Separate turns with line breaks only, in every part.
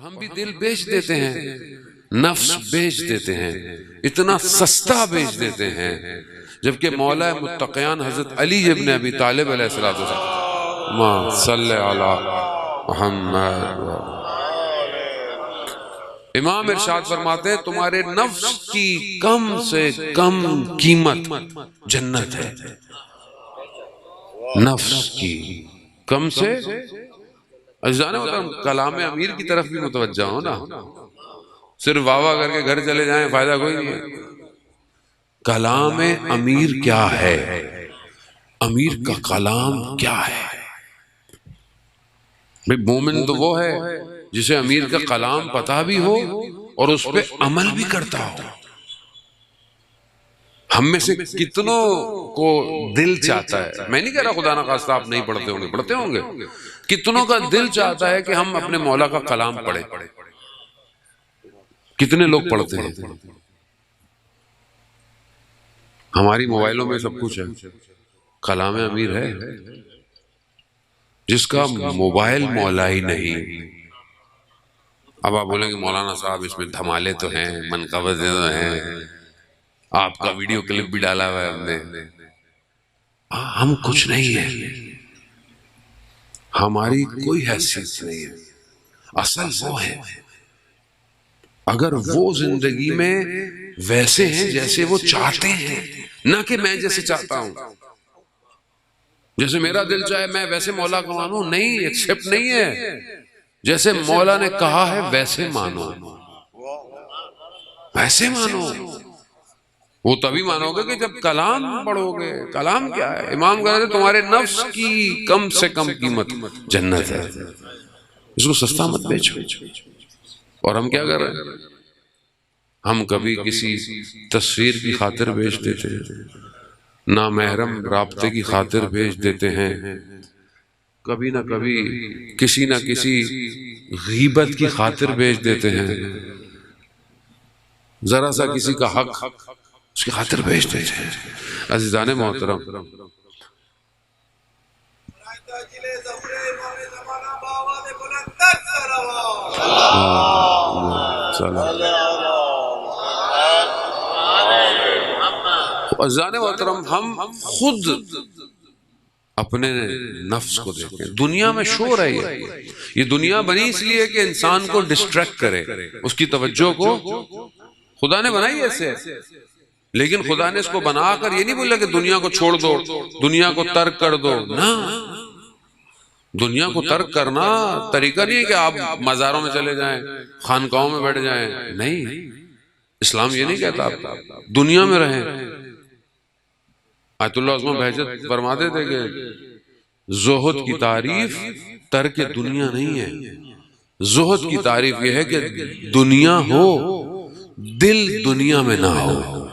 ہم بھی دل بیچ دیتے ہیں، نفس بیچ دیتے ہیں، اتنا سستا بیچ دیتے ہیں، جبکہ مولا متقیان حضرت علی ابن ابی طالب علیہ السلام ما صلی علی محمد، امام ارشاد فرماتے ہیں تمہارے نفس کی کم سے کم قیمت جنت ہے، نفس کی کم سے عزیزان محترم، کلام امیر کی طرف بھی متوجہ ہو نا، صرف واہ واہ کر کے گھر چلے جائیں فائدہ کوئی نہیں ہے۔ کلام امیر کیا ہے؟ امیر کا کلام کیا ہے؟ مومن تو وہ ہے جسے امیر کا کلام پتہ بھی ہو اور اس پہ عمل بھی کرتا ہو۔ ہم میں سے کتنوں کو دل چاہتا ہے، میں نہیں کہہ رہا خدا نخواستہ آپ نہیں پڑھتے ہوں گے، پڑھتے ہوں گے، کتنوں کا دل چاہتا ہے کہ ہم اپنے مولا کا کلام پڑھیں؟ کتنے لوگ پڑھتے ہیں؟ ہماری موبائلوں میں سب کچھ ہے، کلام امیر ہے؟ جس کا موبائل مولا ہی نہیں۔ اب آپ بولیں گے مولانا صاحب اس میں دھمالے تو ہیں، منقبضیں تو ہیں، آپ کا ویڈیو کلپ بھی ڈالا ہوا ہے ہم نے۔ ہم کچھ نہیں ہیں، ہماری کوئی حیثیت نہیں ہے، اصل وہ ہے۔ اگر وہ زندگی میں ویسے ہیں جیسے وہ چاہتے ہیں، نہ کہ میں جیسے چاہتا ہوں، جیسے میرا دل چاہے میں ویسے مولا کو مانوں، نہیں، ایکسپٹ نہیں ہے۔ جیسے مولا نے کہا ہے ویسے مانو، ویسے مانو۔ وہ تبھی مانو گے کہ جب کلام پڑھو گے۔ کلام کیا ہے؟ امام کہہ رہے تھے تمہارے نفس کی کم سے کم قیمت جنت ہے، اس کو سستا مت بیچو۔ اور ہم کیا کر رہے ہیں؟ ہم کبھی کسی تصویر کی خاطر بیچ دیتے ہیں، نامحرم رابطے کی خاطر بیچ دیتے ہیں، کبھی نہ کبھی کسی نہ کسی غیبت کی خاطر بیچ دیتے ہیں، ذرا سا کسی کا حق اس کی خاطر بیچ دیتے ہیں۔ عزیزان محترم، عزیزان محترم، ہم خود اپنے نفس کو دیکھیں۔ دنیا میں شور ہے، یہ دنیا بنی اس لیے کہ انسان کو ڈسٹریکٹ کرے، اس کی توجہ کو خدا نے بنائی ایسے، لیکن خدا نے اس کو بنا کر یہ نہیں بولا کہ دنیا کو چھوڑ دو، دنیا کو ترک کر دو، نہ۔ دنیا کو ترک کرنا طریقہ نہیں ہے کہ آپ مزاروں میں چلے جائیں، خانقاہوں میں بیٹھ جائیں، نہیں، اسلام یہ نہیں کہتا آپ دنیا میں رہیں۔ آیت اللہ عثمان بہجت فرماتے تھے کہ زہد کی تعریف ترک دنیا نہیں ہے، زہد کی تعریف یہ ہے کہ دنیا ہو، دل دنیا میں نہ ہو۔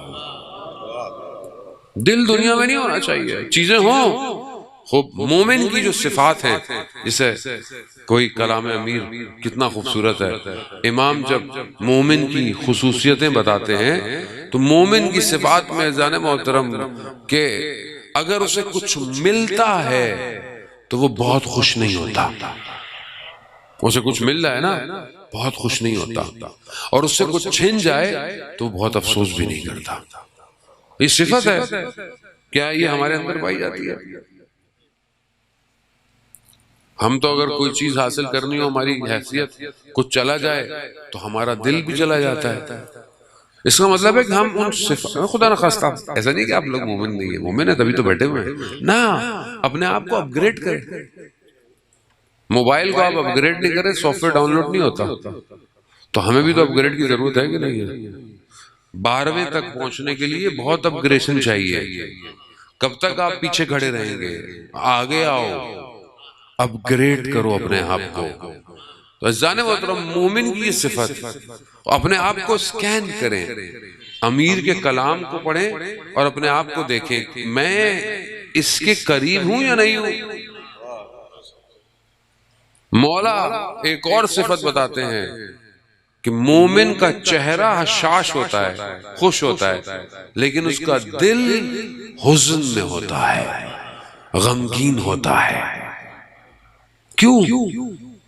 دل دنیا میں نہیں ہونا چاہیے، چیزیں ہوں۔ خوب مومن کی جو صفات ہیں، جسے کوئی کلام امیر کتنا خوبصورت ہے، امام جب مومن کی خصوصیتیں بتاتے ہیں تو مومن کی صفات میں عزیزان محترم کہ اگر اسے کچھ ملتا ہے تو وہ بہت خوش نہیں ہوتا، اسے کچھ مل رہا ہے نا، بہت خوش نہیں ہوتا، اور اس سے کچھ چھن جائے تو بہت افسوس بھی نہیں کرتا۔ یہ صفت ہے، کیا یہ ہمارے اندر پائی جاتی ہے؟ ہم تو اگر کوئی چیز حاصل کرنی ہو، ہماری حیثیت کچھ چلا جائے تو ہمارا دل بھی چلا جاتا ہے۔ اس کا مطلب ہے کہ ہم ان صفات، خدا نخواستہ ایسا نہیں کہ آپ لوگ مومن نہیں ہیں، مومن ہے تبھی تو بیٹھے ہوئے ہیں، نہ، اپنے آپ کو اپ گریڈ کریں۔ موبائل کو آپ اپ گریڈ نہیں کریں، سافٹ ویئر ڈاؤن لوڈ نہیں ہوتا، تو ہمیں بھی تو اپ گریڈ کی ضرورت ہے کہ نہیں ہے؟ 12ویں تک پہنچنے کے لیے بہت اپ گریڈیشن چاہیے۔ کب تک آپ پیچھے کھڑے رہیں گے؟ آگے آؤ، اپ گریڈ کرو اپنے آپ کو۔ تو عزیزان محترم، مومن کی یہ صفت، اپنے آپ کو سکین کریں، امیر کے کلام کو پڑھیں اور اپنے آپ کو دیکھیں کہ میں اس کے قریب ہوں یا نہیں ہوں۔ مولا ایک اور صفت بتاتے ہیں کہ مومن کا چہرہ حشاش ہوتا ہے، خوش ہوتا ہے، لیکن اس کا دل حزن میں ہوتا ہے، غمگین ہوتا ہے۔ کیوں؟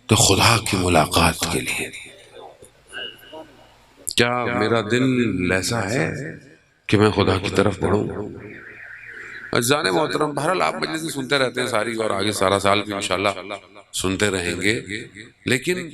تو خدا کی ملاقات کے لیے۔ کیا میرا دل ایسا ہے کہ میں خدا کی طرف بڑھوں؟ عزیزان محترم، بہرحال آپ مجلسیں سنتے رہتے ہیں ساری، اور آگے سارا سال بھی انشاءاللہ سنتے رہیں گے، لیکن